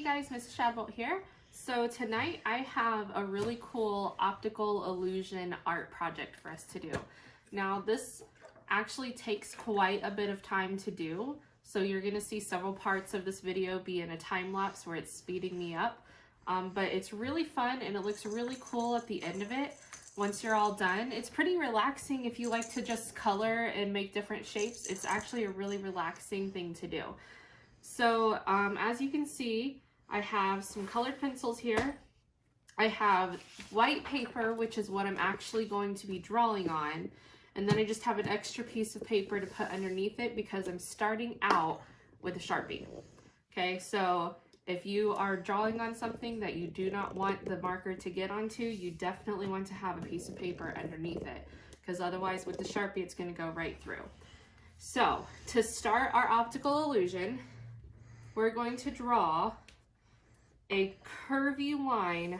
guys, Mrs. Shadbolt here. So tonight I have a really cool optical illusion art project for us to do. Now this actually takes quite a bit of time to do, so you're going to see several parts of this video be in a time lapse where it's speeding me up. But it's really fun and it looks really cool at the end of it once you're all done. It's pretty relaxing if you like to just color and make different shapes. It's actually a really relaxing thing to do. So as you can see, I have some colored pencils here. I have white paper, which is what I'm actually going to be drawing on. And then I just have an extra piece of paper to put underneath it because I'm starting out with a Sharpie. Okay, so if you are drawing on something that you do not want the marker to get onto, you definitely want to have a piece of paper underneath it, because otherwise with the Sharpie it's going to go right through. So to start our optical illusion, we're going to draw a curvy line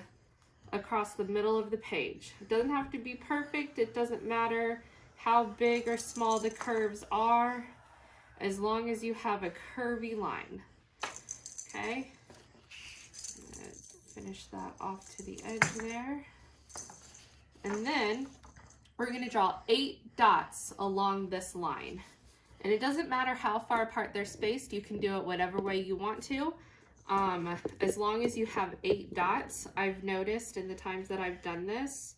across the middle of the page. It doesn't have to be perfect. It doesn't matter how big or small the curves are, as long as you have a curvy line. Okay, finish that off to the edge there. And then we're going to draw 8 dots along this line. And it doesn't matter how far apart they're spaced, you can do it whatever way you want to. As long as you have 8 dots, I've noticed in the times that I've done this,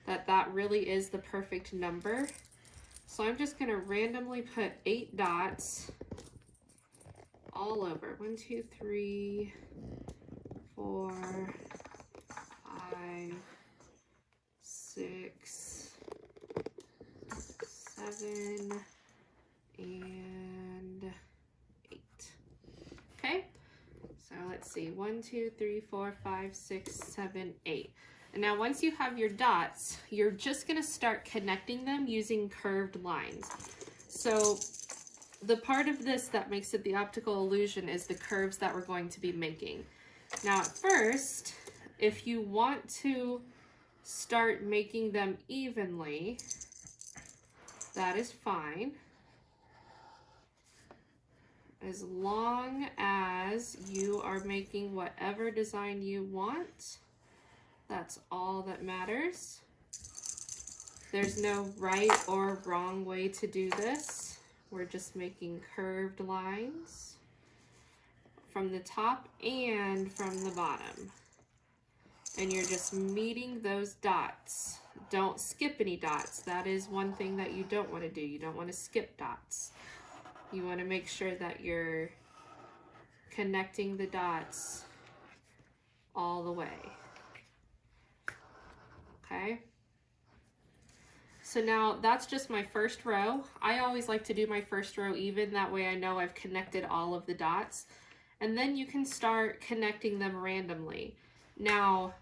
that really is the perfect number. So I'm just gonna randomly put 8 dots all over. 1, 2, 3, 4, 5, 6, 7, and 8. Okay, so let's see, 1, 2, 3, 4, 5, 6, 7, 8. And now once you have your dots, you're just going to start connecting them using curved lines. So the part of this that makes it the optical illusion is the curves that we're going to be making. Now at first, if you want to start making them evenly, that is fine. As long as you are making whatever design you want, that's all that matters. There's no right or wrong way to do this. We're just making curved lines from the top and from the bottom. And you're just meeting those dots. Don't skip any dots. That is one thing that you don't want to do. You don't want to skip dots. You want to make sure that you're connecting the dots all the way. Okay? So now that's just my first row. I always like to do my first row even, that way I know I've connected all of the dots. And then you can start connecting them randomly. Now,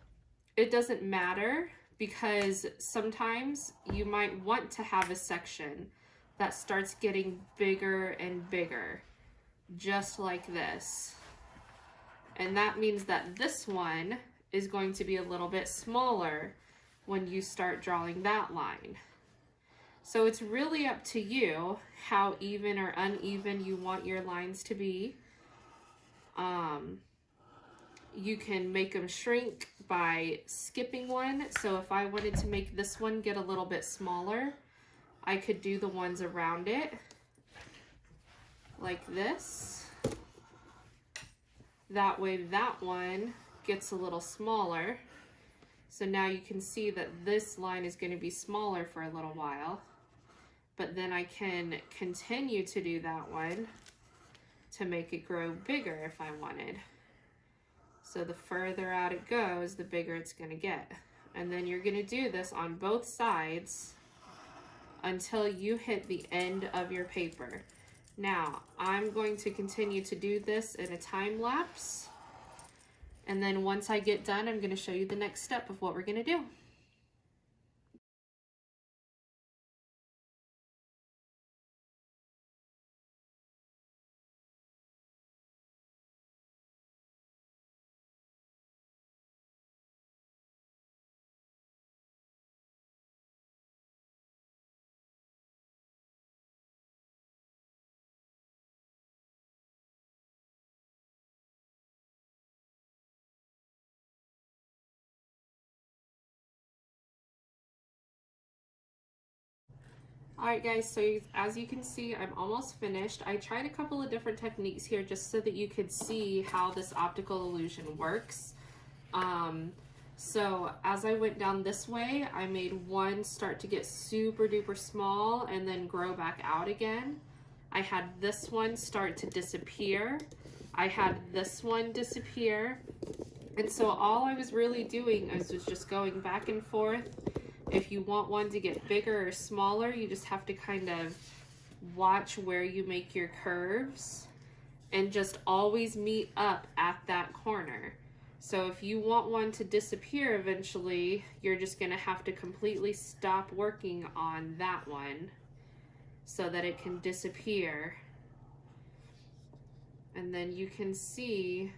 it doesn't matter because sometimes you might want to have a section that starts getting bigger and bigger, just like this. And that means that this one is going to be a little bit smaller when you start drawing that line. So it's really up to you how even or uneven you want your lines to be. You can make them shrink by skipping one. So if I wanted to make this one get a little bit smaller, I could do the ones around it like this. That way that one gets a little smaller. So now you can see that this line is going to be smaller for a little while, but then I can continue to do that one to make it grow bigger if I wanted. So the further out it goes, the bigger it's going to get. And then you're going to do this on both sides until you hit the end of your paper. Now, I'm going to continue to do this in a time lapse. And then once I get done, I'm going to show you the next step of what we're going to do. Alright guys, so as you can see, I'm almost finished. I tried a couple of different techniques here just so that you could see how this optical illusion works. So as I went down this way, I made one start to get super duper small and then grow back out again. I had this one start to disappear. I had this one disappear. And so all I was really doing was just going back and forth. If you want one to get bigger or smaller, you just have to kind of watch where you make your curves and just always meet up at that corner. So if you want one to disappear eventually, you're just gonna have to completely stop working on that one so that it can disappear. And then you can see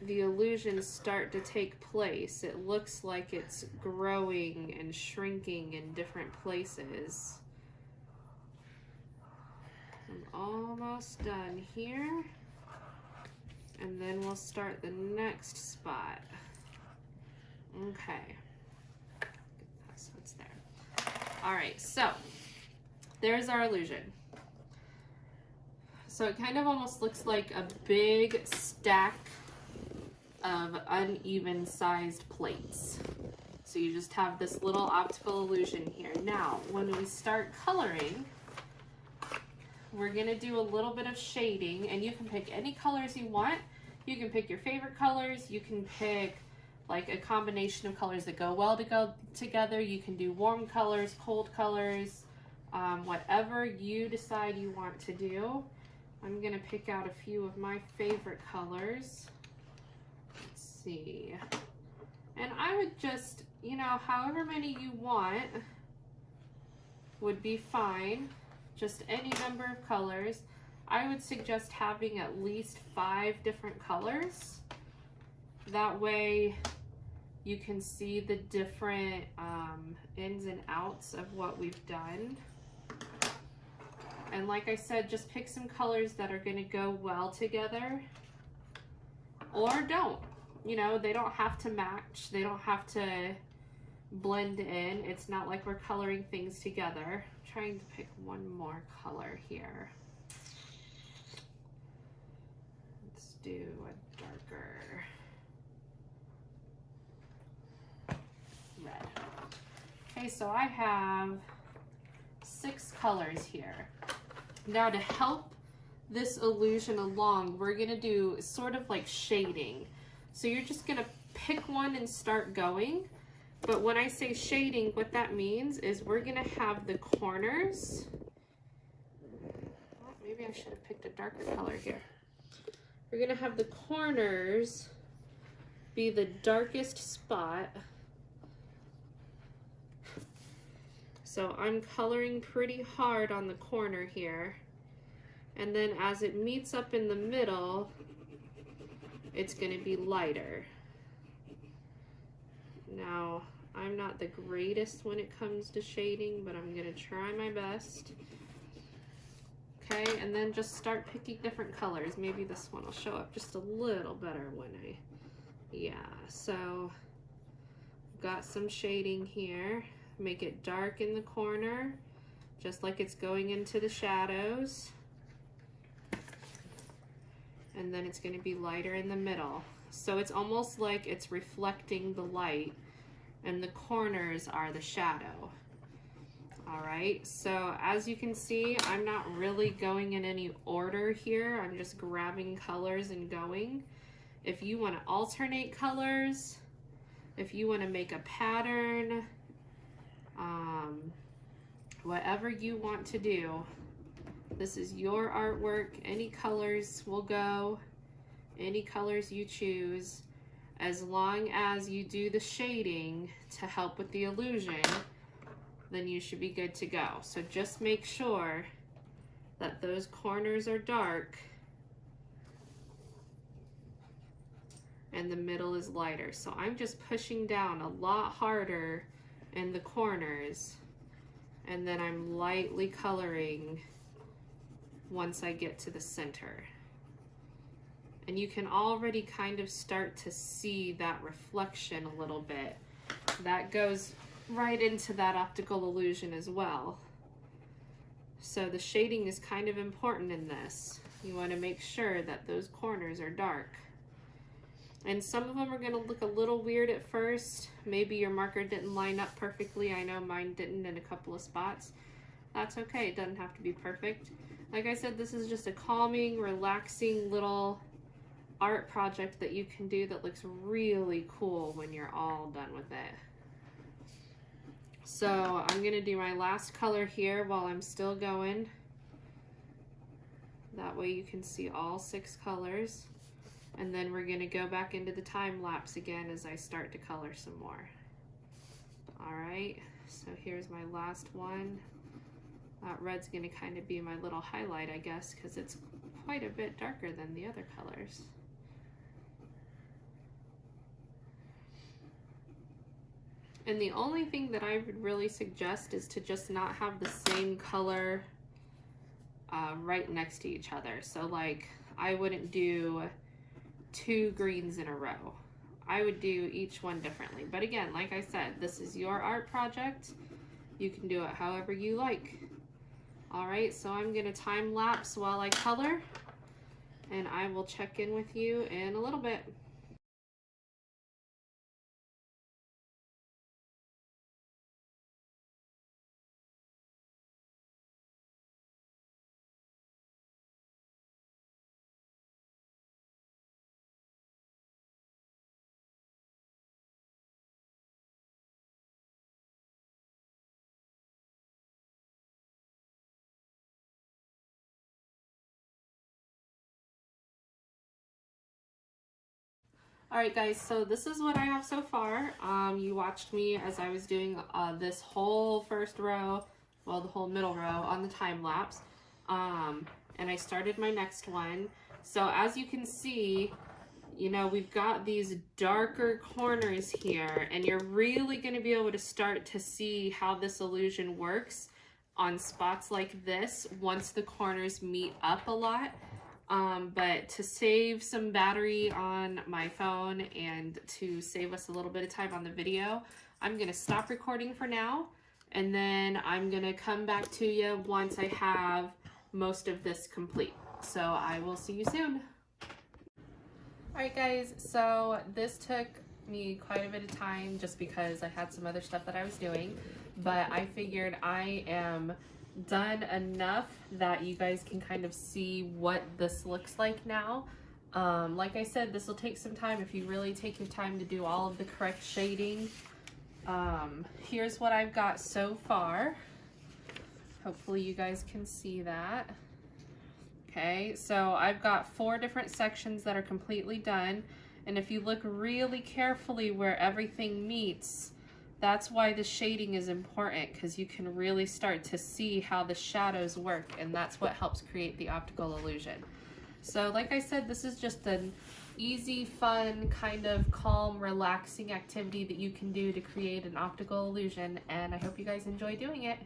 the illusions start to take place. It looks like it's growing and shrinking in different places. I'm almost done here. And then we'll start the next spot. Okay. That's what's there. All right, so there's our illusion. So it kind of almost looks like a big stack of uneven sized plates. So you just have this little optical illusion here. Now, when we start coloring, we're gonna do a little bit of shading, and you can pick any colors you want. You can pick your favorite colors. You can pick like a combination of colors that go well together. You can do warm colors, cold colors, whatever you decide you want to do. I'm gonna pick out a few of my favorite colors. Let's see. And I would just, you know, however many you want would be fine. Just any number of colors. I would suggest having at least 5 different colors. That way you can see the different ins and outs of what we've done. And like I said, just pick some colors that are gonna go well together, or don't. You know, they don't have to match. They don't have to blend in. It's not like we're coloring things together. I'm trying to pick one more color here. Let's do a darker red. Okay, so I have 6 colors here. Now to help this illusion along, we're gonna do sort of like shading. So you're just gonna pick one and start going. But when I say shading, what that means is we're gonna have the corners. Oh, maybe I should have picked a darker color here. We're gonna have the corners be the darkest spot. So I'm coloring pretty hard on the corner here. And then as it meets up in the middle, it's gonna be lighter. Now, I'm not the greatest when it comes to shading, but I'm gonna try my best. Okay, and then just start picking different colors. Maybe this one will show up just a little better when yeah, so got some shading here. Make it dark in the corner, just like it's going into the shadows. And then it's gonna be lighter in the middle. So it's almost like it's reflecting the light, and the corners are the shadow. All right, so as you can see, I'm not really going in any order here. I'm just grabbing colors and going. If you want to alternate colors, if you want to make a pattern, whatever you want to do, this is your artwork. Any colors will go, any colors you choose, as long as you do the shading to help with the illusion, then you should be good to go. So just make sure that those corners are dark and the middle is lighter. So I'm just pushing down a lot harder in the corners, and then I'm lightly coloring once I get to the center. And you can already kind of start to see that reflection a little bit. That goes right into that optical illusion as well. So the shading is kind of important in this. You want to make sure that those corners are dark. And some of them are going to look a little weird at first. Maybe your marker didn't line up perfectly. I know mine didn't in a couple of spots. That's okay, it doesn't have to be perfect. Like I said, this is just a calming, relaxing little art project that you can do that looks really cool when you're all done with it. So I'm going to do my last color here while I'm still going. That way you can see all 6 colors. And then we're going to go back into the time lapse again as I start to color some more. Alright, so here's my last one. That red's going to kind of be my little highlight, I guess, because it's quite a bit darker than the other colors. And the only thing that I would really suggest is to just not have the same color right next to each other. So like, I wouldn't do 2 greens in a row. I would do each one differently. But again, like I said, this is your art project. You can do it however you like. All right, so I'm gonna time lapse while I color, and I will check in with you in a little bit. Alright guys, so this is what I have so far. You watched me as I was doing this whole first row, well the whole middle row on the time lapse. And I started my next one. So as you can see, you know, we've got these darker corners here, and you're really going to be able to start to see how this illusion works on spots like this once the corners meet up a lot. But to save some battery on my phone and to save us a little bit of time on the video, I'm going to stop recording for now, and then I'm going to come back to you once I have most of this complete. So I will see you soon. Alright guys, so this took me quite a bit of time just because I had some other stuff that I was doing, but I figured I am done enough that you guys can kind of see what this looks like now. Like I said, this will take some time if you really take your time to do all of the correct shading. Here's what I've got so far. Hopefully you guys can see that. Okay, so I've got 4 different sections that are completely done, and if you look really carefully where everything meets, that's why the shading is important, because you can really start to see how the shadows work, and that's what helps create the optical illusion. So like I said, this is just an easy, fun, kind of calm, relaxing activity that you can do to create an optical illusion, and I hope you guys enjoy doing it.